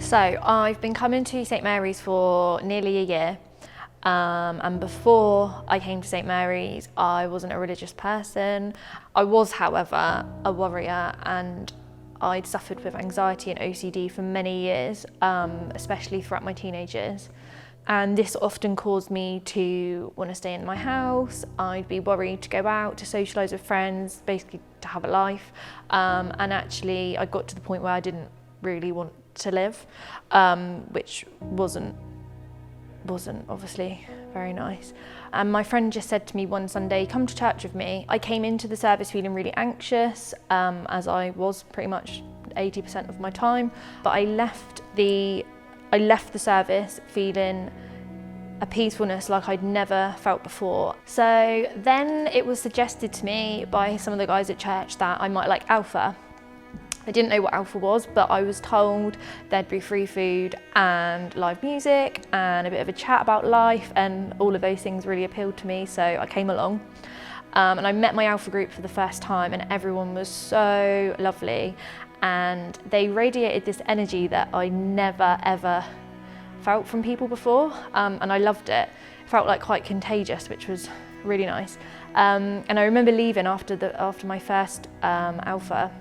So I've been coming to St Mary's for nearly a year, and before I came to St Mary's I wasn't a religious person. I was, however, a worrier, and I'd suffered with anxiety and OCD for many years, especially throughout my teenage years. And this often caused me to want to stay in my house. I'd be worried to go out, to socialise with friends, basically to have a life. And actually I got to the point where I didn't really want to live, which wasn't obviously very nice. And my friend just said to me one Sunday, come to church with me. I came into the service feeling really anxious, as I was pretty much 80% of my time, but I left the service feeling a peacefulness like I'd never felt before. So then it was suggested to me by some of the guys at church that I might like Alpha. I didn't know what Alpha was, but I was told there'd be free food and live music and a bit of a chat about life, and all of those things really appealed to me, so I came along. And I met my Alpha group for the first time, and everyone was so lovely, and they radiated this energy that I never ever felt from people before, and I loved it. It felt like quite contagious, which was really nice. And I remember leaving after my first Alpha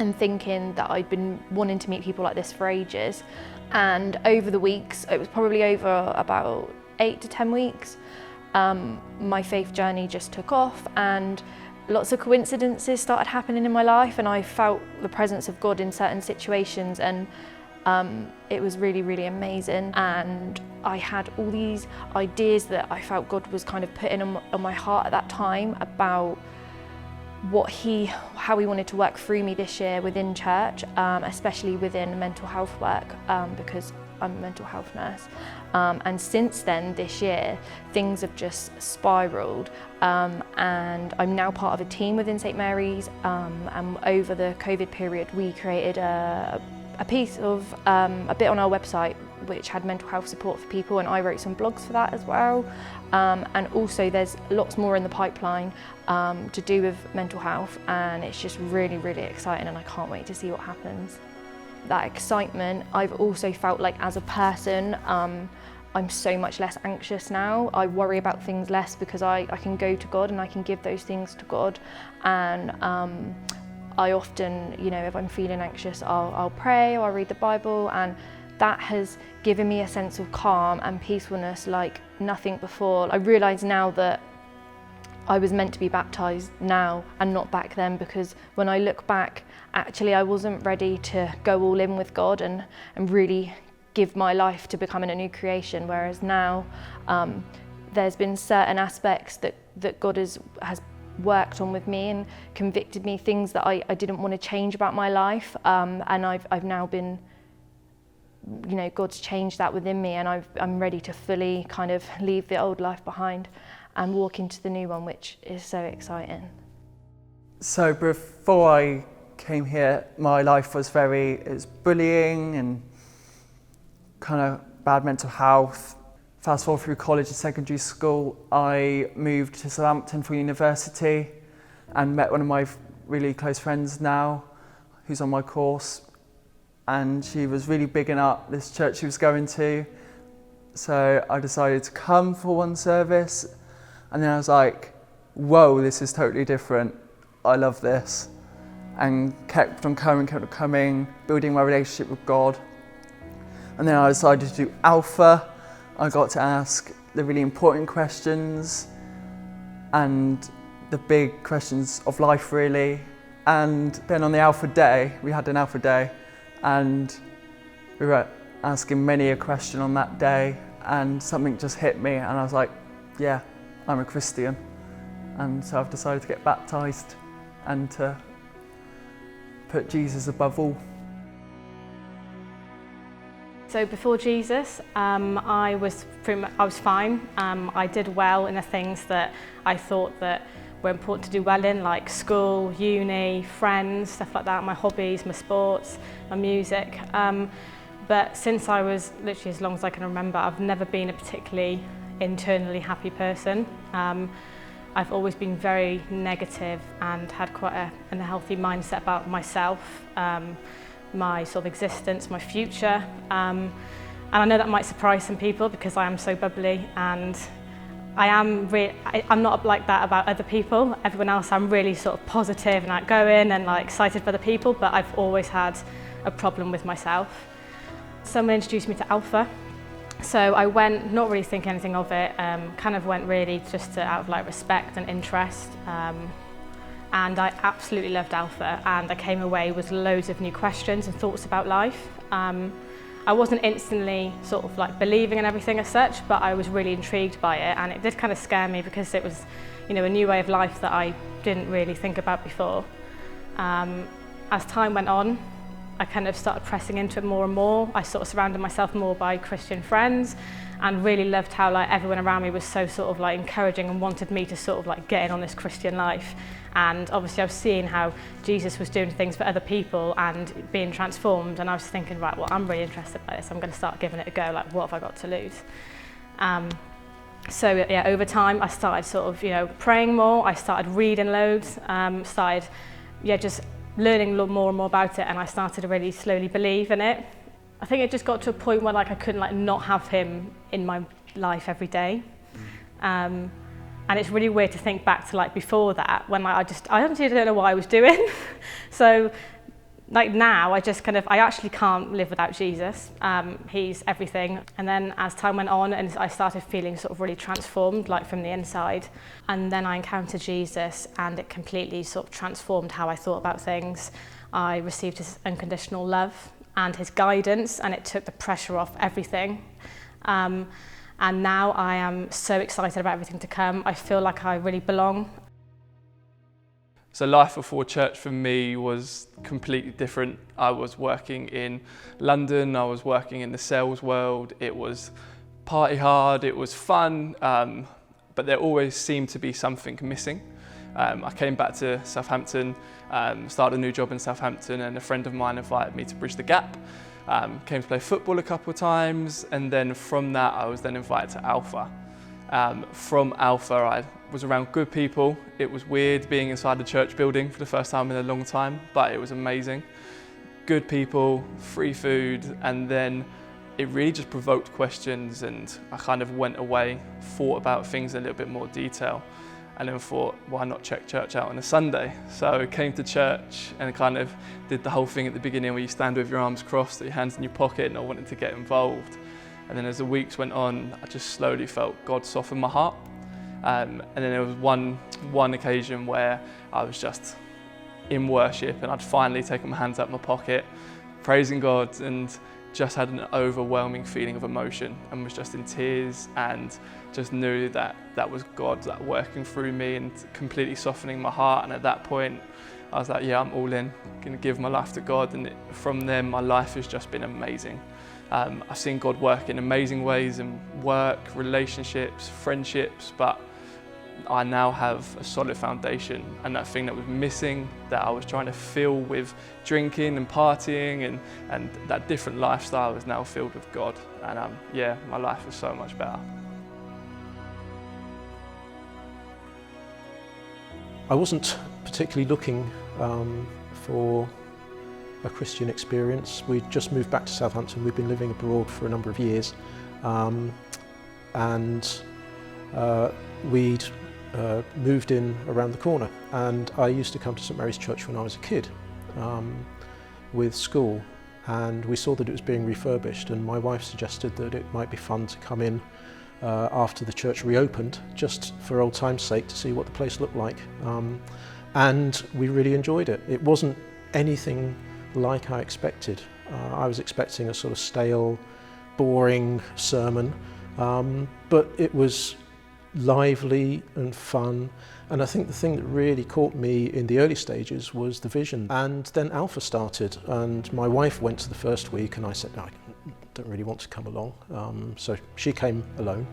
and thinking that I'd been wanting to meet people like this for ages. And over the weeks, it was probably over about 8 to 10 weeks, my faith journey just took off, and lots of coincidences started happening in my life, and I felt the presence of God in certain situations, and it was really, really amazing. And I had all these ideas that I felt God was kind of putting on my heart at that time about how he wanted to work through me this year within church, especially within mental health work, because I'm a mental health nurse. And since then, this year, things have just spiraled, and I'm now part of a team within St Mary's, and over the COVID period we created a piece of a bit on our website which had mental health support for people, and I wrote some blogs for that as well. And also there's lots more in the pipeline to do with mental health, and it's just really, really exciting, and I can't wait to see what happens. That excitement, I've also felt like as a person, I'm so much less anxious now. I worry about things less because I can go to God and I can give those things to God. And I often, if I'm feeling anxious, I'll pray or I'll read the Bible, and that has given me a sense of calm and peacefulness like nothing before. I realise now that I was meant to be baptised now and not back then, because when I look back, actually I wasn't ready to go all in with God and really give my life to becoming a new creation, whereas now there's been certain aspects that God has worked on with me and convicted me, things that I didn't want to change about my life, and I've now been, God's changed that within me, and I'm ready to fully kind of leave the old life behind and walk into the new one, which is so exciting. So before I came here, my life was it was bullying and kind of bad mental health. Fast forward through college and secondary school, I moved to Southampton for university and met one of my really close friends now, who's on my course, and she was really bigging up this church she was going to. So I decided to come for one service, and then I was like, whoa, this is totally different. I love this. And kept on coming, building my relationship with God. And then I decided to do Alpha. I got to ask the really important questions and the big questions of life, really. And then on the Alpha day, we had an Alpha day, and we were asking many a question on that day, and something just hit me, and I was like, yeah, I'm a Christian. And so I've decided to get baptised and to put Jesus above all. So before Jesus, I was fine. I did well in the things that I thought that were important to do well in, like school, uni, friends, stuff like that, my hobbies, my sports, my music. But since I was literally as long as I can remember, I've never been a particularly internally happy person. I've always been very negative and had quite an unhealthy mindset about myself. my sort of existence, my future. And I know that might surprise some people because I am so bubbly, and I'm not like that about other people. Everyone else, I'm really sort of positive and outgoing and like excited for the people, but I've always had a problem with myself. Someone introduced me to Alpha. So I went, not really thinking anything of it, kind of went really just out of like respect and interest. And I absolutely loved Alpha, and I came away with loads of new questions and thoughts about life. I wasn't instantly sort of like believing in everything as such, but I was really intrigued by it, and it did kind of scare me because it was, you know, a new way of life that I didn't really think about before. As time went on, I kind of started pressing into it more and more. I sort of surrounded myself more by Christian friends and really loved how like everyone around me was so sort of like encouraging and wanted me to sort of like get in on this Christian life. And obviously I was seeing how Jesus was doing things for other people and being transformed, and I was thinking, right, well, I'm really interested by this. I'm going to start giving it a go. Like, what have I got to lose? So yeah, over time I started sort of, you know, praying more. I started reading loads, started just learning more and more about it, and I started to really slowly believe in it. I think it just got to a point where like I couldn't like not have him in my life every day. And it's really weird to think back to like before that, when like I honestly don't know what I was doing. So like now I actually can't live without Jesus. He's everything. And then as time went on and I started feeling sort of really transformed, like from the inside, and then I encountered Jesus and it completely sort of transformed how I thought about things. I received his unconditional love and his guidance, and it took the pressure off everything. And now I am so excited about everything to come. I feel like I really belong. So life before church for me was completely different. I was working in London, I was working in the sales world. It was party hard, it was fun, but there always seemed to be something missing. I came back to Southampton, started a new job in Southampton, and a friend of mine invited me to bridge the gap. Came to play football a couple of times, and then from that I was then invited to Alpha. From Alpha I was around good people. It was weird being inside the church building for the first time in a long time, but it was amazing. Good people, free food, and then it really just provoked questions, and I kind of went away, thought about things in a little bit more detail, and then thought, why not check church out on a Sunday? So I came to church and kind of did the whole thing at the beginning where you stand with your arms crossed, your hands in your pocket, and I wanted to get involved. And then as the weeks went on, I just slowly felt God soften my heart. And then there was one occasion where I was just in worship, and I'd finally taken my hands out of my pocket, praising God, and just had an overwhelming feeling of emotion, and was just in tears, and just knew that that was God that working through me and completely softening my heart. And at that point I was like, yeah, I'm all in, gonna give my life to God. And from then my life has just been amazing. I've seen God work in amazing ways in work, relationships, friendships, but I now have a solid foundation, and that thing that was missing, that I was trying to fill with drinking and partying and that different lifestyle, is now filled with God. And yeah, my life is so much better. I wasn't particularly looking for a Christian experience. We'd just moved back to Southampton. We'd been living abroad for a number of years, and we'd moved in around the corner, and I used to come to St Mary's Church when I was a kid with school, and we saw that it was being refurbished, and my wife suggested that it might be fun to come in after the church reopened, just for old time's sake, to see what the place looked like. And we really enjoyed it. It wasn't anything like I expected. I was expecting a sort of stale, boring sermon, but it was lively and fun. And I think the thing that really caught me in the early stages was the vision. And then Alpha started, and my wife went to the first week, and I said, no, I don't really want to come along. So she came alone.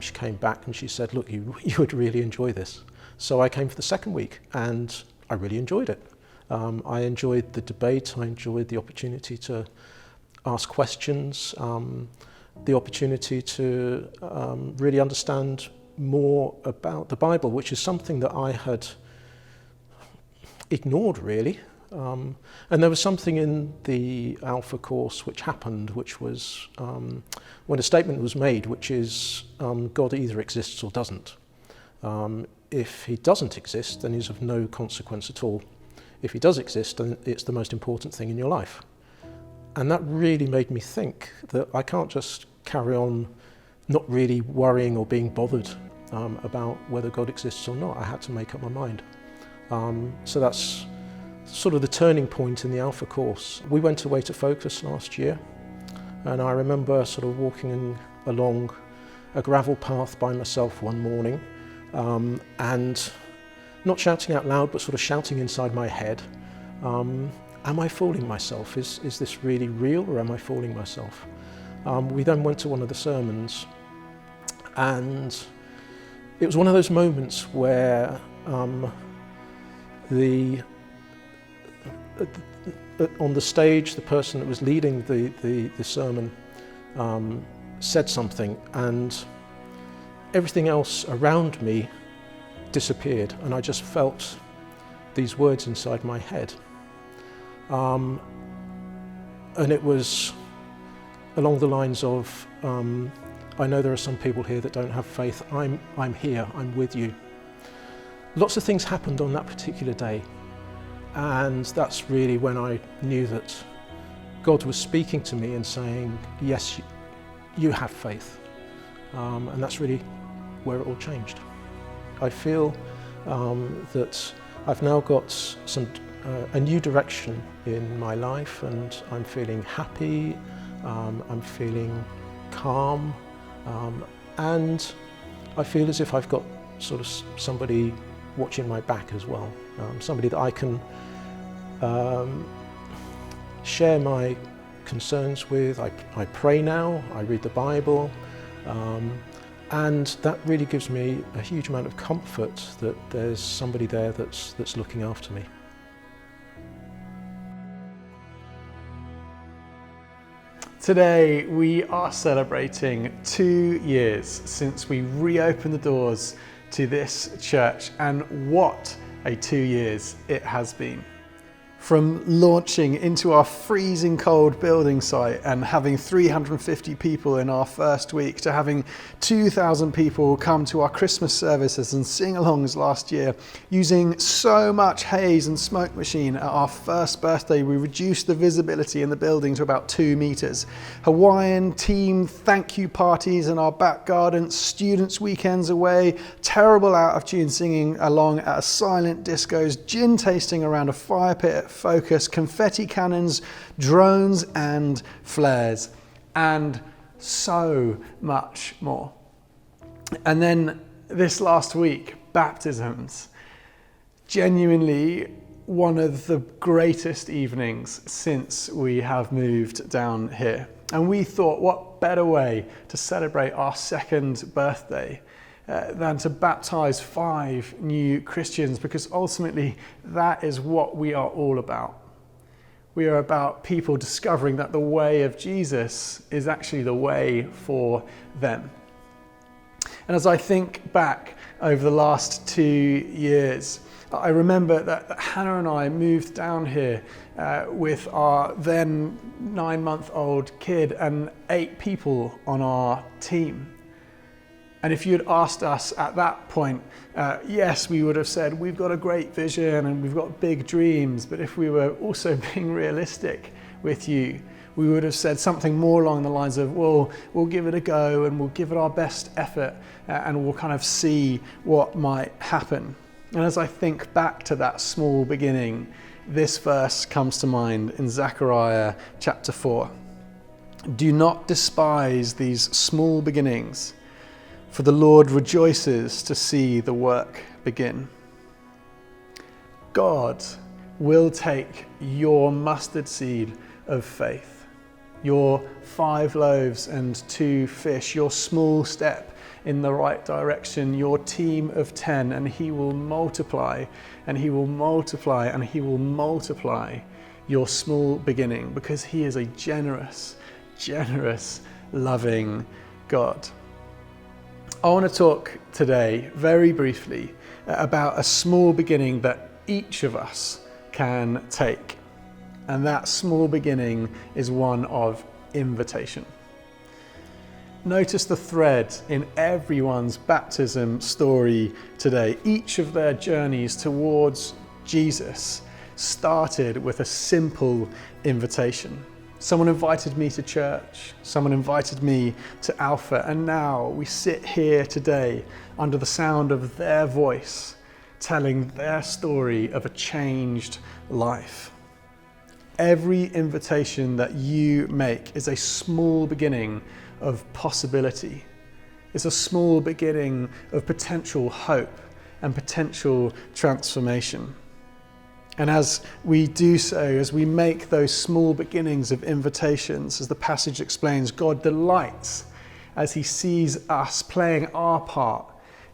She came back and she said, look, you would really enjoy this. So I came for the second week, and I really enjoyed it. I enjoyed the debate, I enjoyed the opportunity to ask questions, the opportunity to really understand more about the Bible, which is something that I had ignored really. And there was something in the Alpha course which happened, which was when a statement was made, which is God either exists or doesn't. If he doesn't exist, then he's of no consequence at all. If he does exist, then it's the most important thing in your life. And that really made me think that I can't just carry on not really worrying or being bothered about whether God exists or not. I had to make up my mind. So that's sort of the turning point in the Alpha course. We went away to Focus last year, and I remember sort of walking along a gravel path by myself one morning, and not shouting out loud, but sort of shouting inside my head, am I fooling myself? Is this really real, or am I fooling myself? We then went to one of the sermons, and it was one of those moments where on the stage, the person that was leading the sermon said something, and everything else around me disappeared, and I just felt these words inside my head. And it was along the lines of, I know there are some people here that don't have faith. I'm here, I'm with you. Lots of things happened on that particular day, and that's really when I knew that God was speaking to me and saying, yes, you have faith. And that's really where it all changed. I feel that I've now got a new direction in my life, and I'm feeling happy, I'm feeling calm, and I feel as if I've got sort of somebody watching my back as well, somebody that I can share my concerns with. I pray now, I read the Bible, and that really gives me a huge amount of comfort that there's somebody there that's looking after me. Today we are celebrating 2 years since we reopened the doors to this church, and what a 2 years it has been. From launching into our freezing cold building site and having 350 people in our first week, to having 2,000 people come to our Christmas services and sing-alongs last year, using so much haze and smoke machine at our first birthday, we reduced the visibility in the building to about 2 meters. Hawaiian team thank you parties in our back garden, students' weekends away, terrible out of tune singing along at a silent discos, gin tasting around a fire pit at Focus, confetti cannons, drones and flares, and so much more. And then this last week, baptisms. Genuinely one of the greatest evenings since we have moved down here. And we thought, what better way to celebrate our second birthday than to baptize 5 new Christians, because ultimately that is what we are all about. We are about people discovering that the way of Jesus is actually the way for them. And as I think back over the last 2 years, I remember that Hannah and I moved down here with our then 9-month-old kid and 8 people on our team. And if you had asked us at that point, yes, we would have said, we've got a great vision and we've got big dreams. But if we were also being realistic with you, we would have said something more along the lines of, well, we'll give it a go and we'll give it our best effort and we'll kind of see what might happen. And as I think back to that small beginning, this verse comes to mind in Zechariah chapter 4. Do not despise these small beginnings, for the Lord rejoices to see the work begin. God will take your mustard seed of faith, your 5 loaves and 2 fish, your small step in the right direction, your team of 10, and he will multiply, and he will multiply, and he will multiply your small beginning, because he is a generous, loving God. I want to talk today very briefly about a small beginning that each of us can take. And that small beginning is one of invitation. Notice the thread in everyone's baptism story today. Each of their journeys towards Jesus started with a simple invitation. Someone invited me to church, someone invited me to Alpha, and now we sit here today under the sound of their voice, telling their story of a changed life. Every invitation that you make is a small beginning of possibility. It's a small beginning of potential hope and potential transformation. And as we do so, as we make those small beginnings of invitations, as the passage explains, God delights as he sees us playing our part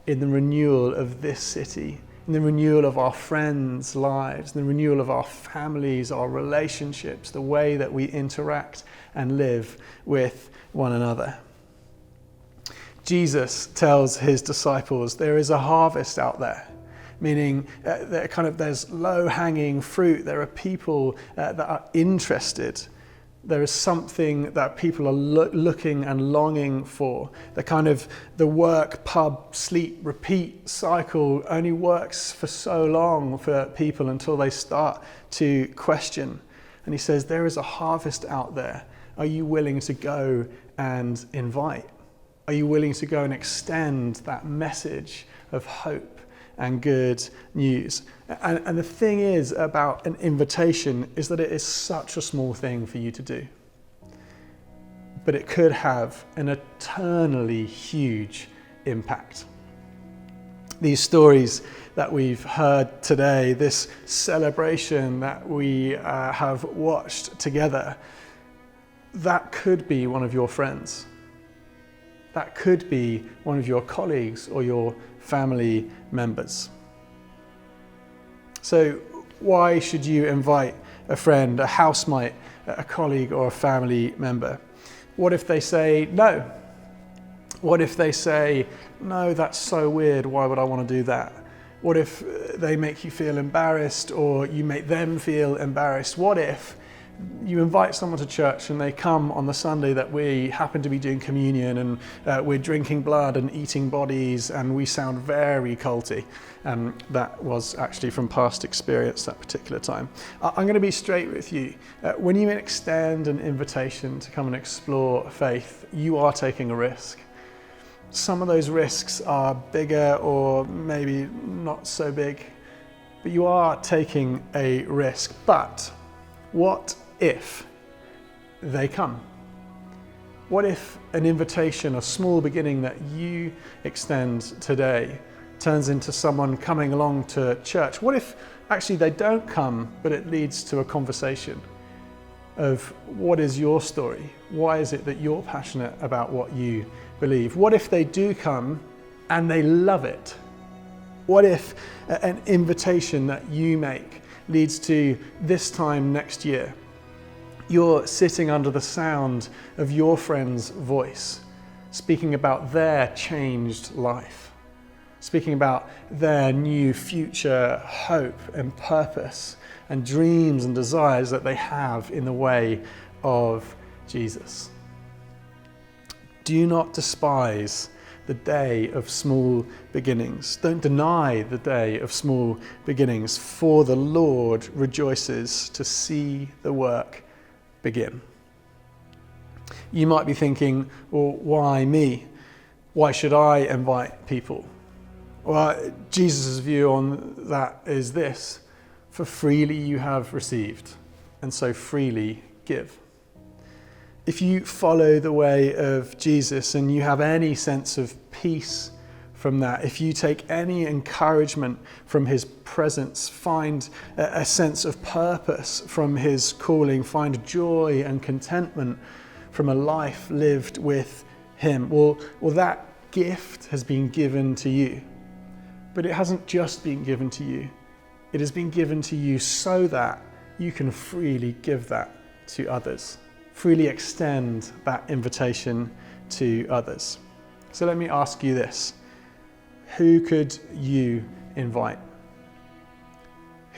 in the renewal of this city, in the renewal of our friends' lives, in the renewal of our families, our relationships, the way that we interact and live with one another. Jesus tells his disciples there is a harvest out there, meaning there's low-hanging fruit. There are people that are interested. There is something that people are looking and longing for. The work, pub, sleep, repeat cycle only works for so long for people until they start to question. And he says, there is a harvest out there. Are you willing to go and invite? Are you willing to go and extend that message of hope and good news? And the thing is about an invitation is that it is such a small thing for you to do. But it could have an eternally huge impact. These stories that we've heard today, this celebration that we have watched together, that could be one of your friends. That could be one of your colleagues or your family members. So why should you invite a friend, a housemate, a colleague or a family member? What if they say no? What if they say, no, that's so weird, why would I want to do that? What if they make you feel embarrassed or you make them feel embarrassed? What if you invite someone to church and they come on the Sunday that we happen to be doing communion and we're drinking blood and eating bodies and we sound very culty? That was actually from past experience that particular time. I'm going to be straight with you. When you extend an invitation to come and explore faith, you are taking a risk. Some of those risks are bigger or maybe not so big, but you are taking a risk. But what if they come? What if an invitation, a small beginning that you extend today turns into someone coming along to church? What if actually they don't come, but it leads to a conversation of what is your story? Why is it that you're passionate about what you believe? What if they do come and they love it? What if an invitation that you make leads to this time next year, you're sitting under the sound of your friend's voice, speaking about their changed life, speaking about their new future hope and purpose and dreams and desires that they have in the way of Jesus. Do not despise the day of small beginnings. Don't deny the day of small beginnings, for the Lord rejoices to see the work begin. You might be thinking, well, why me? Why should I invite people? Well, Jesus' view on that is this: for freely you have received, and so freely give. If you follow the way of Jesus and you have any sense of peace from that, if you take any encouragement from his presence, find a sense of purpose from his calling, find joy and contentment from a life lived with him, well, that gift has been given to you. But it hasn't just been given to you. It has been given to you so that you can freely give that to others. Freely extend that invitation to others. So let me ask you this: who could you invite?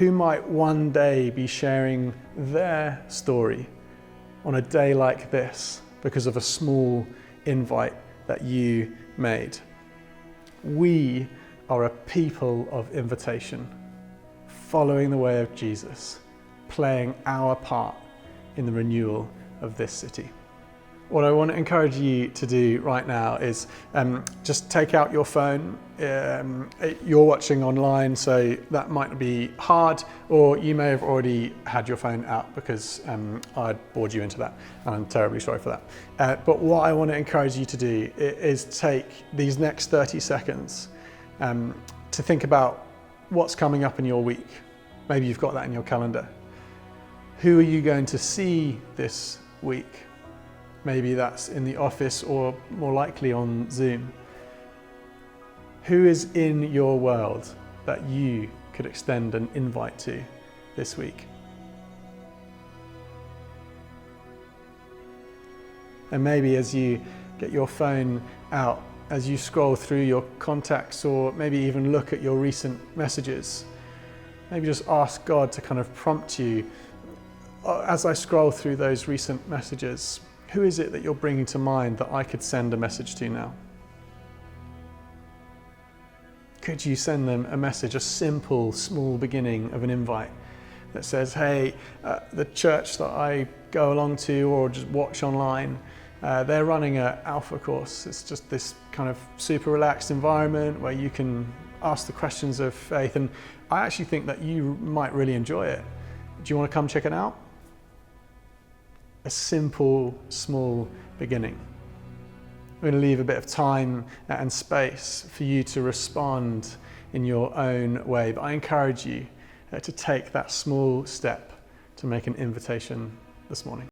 Who might one day be sharing their story on a day like this because of a small invite that you made? We are a people of invitation, following the way of Jesus, playing our part in the renewal of this city. What I want to encourage you to do right now is just take out your phone. You're watching online, so that might be hard, or you may have already had your phone out because I'd bored you into that, and I'm terribly sorry for that. But what I want to encourage you to do is take these next 30 seconds to think about what's coming up in your week. Maybe you've got that in your calendar. Who are you going to see this week? Maybe that's in the office or more likely on Zoom. Who is in your world that you could extend an invite to this week? And maybe as you get your phone out, as you scroll through your contacts, or maybe even look at your recent messages, maybe just ask God to kind of prompt you, as I scroll through those recent messages, who is it that you're bringing to mind that I could send a message to now? Could you send them a message, a simple, small beginning of an invite that says, hey, the church that I go along to or just watch online, they're running an Alpha course. It's just this kind of super relaxed environment where you can ask the questions of faith, and I actually think that you might really enjoy it. Do you want to come check it out? A simple, small beginning. We're going to leave a bit of time and space for you to respond in your own way, but I encourage you to take that small step to make an invitation this morning.